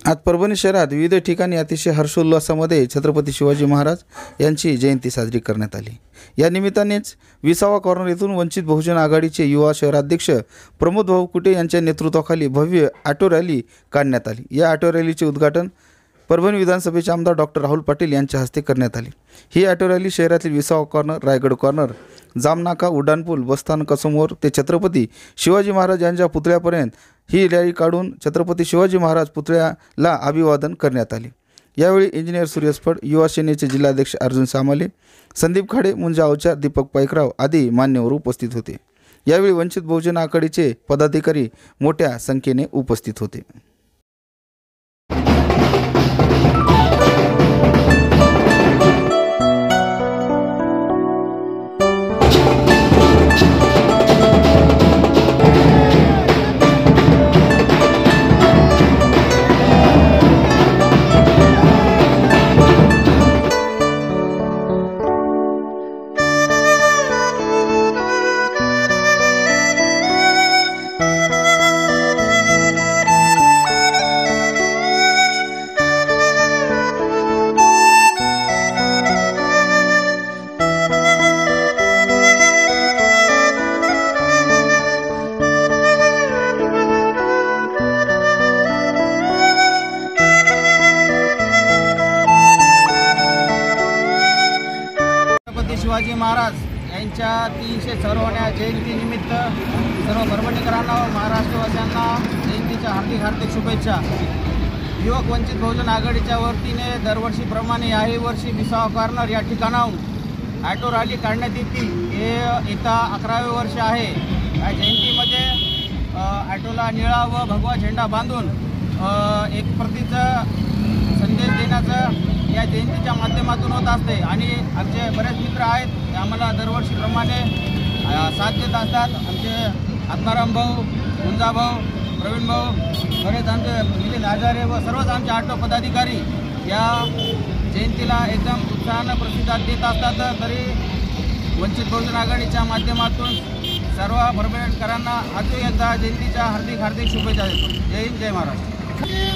आज परभणी शहरात विविध ठिकाणी अतिशय हर्षोल्लासामध्ये छत्रपती शिवाजी महाराज यांची जयंती साजरी करण्यात आली। या निमित्तानेच विसावा कॉर्नर येथून वंचित बहुजन आघाडीचे युवा शहराध्यक्ष प्रमोद भाऊ कुटे यांच्या नेतृत्वाखाली भव्य ऑटो रॅली काढण्यात आली। या ऑटो रॅलीचे उद्घाटन परभणी विधानसभेचे आमदार डॉक्टर राहुल पाटील यांच्या हस्ते करण्यात आले। ही ऑटो रॅली शहरातील विसावा कॉर्नर, रायगड कॉर्नर, जामनाका, उड्डाणपूल, बसस्थानकासमोर ते छत्रपती शिवाजी महाराज यांच्या पुतळ्यापर्यंत ही रॅली काढून छत्रपती शिवाजी महाराज पुतळ्याला अभिवादन करण्यात आले। यावेळी इंजिनियर सूर्यस फड, युवा सेनेचे जिल्हाध्यक्ष अर्जुन सामाले, संदीप खाडे, मुंजा अवचार, दीपक पाईकराव आदी मान्यवर उपस्थित होते। यावेळी वंचित बहुजन आघाडीचे पदाधिकारी मोठ्या संख्येने उपस्थित होते। शिवाजी महाराज यांच्या 306व्या जयंतीनिमित्त सर्व परभणीकरांना व महाराष्ट्रवासियांना जयंतीच्या हार्दिक शुभेच्छा। युवक वंचित बहुजन आघाडीच्या वतीने दरवर्षीप्रमाणे याही वर्षी विसावा कॉर्नर या ठिकाणाहून ऑटो रॅली काढण्यात येते। हे येता 11वे वर्ष आहे। या जयंतीमध्ये ऑटोला निळा व भगवा झेंडा बांधून एक प्रतीचा संदेश देण्याचं या जयंतीच्या माध्यमातून होत असते आणि आमचे बरेच मित्र आहेत, ते आम्हाला दरवर्षीप्रमाणे साथ देत असतात। आमचे आत्माराम भाऊ, मुंजा भाऊ, प्रवीण भाऊ, बरेच आमचे मिलिंद आजारे व सर्वच आमचे ऑटो पदाधिकारी या जयंतीला एकदम उत्साहानं प्रतिसाद देत असतात। तरी वंचित बहुजन आघाडीच्या माध्यमातून सर्व परभणीकरांना अजून एकदा जयंतीच्या हार्दिक शुभेच्छा देतो। जय हिंद, जय महाराष्ट्र। जय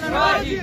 शिवाजी।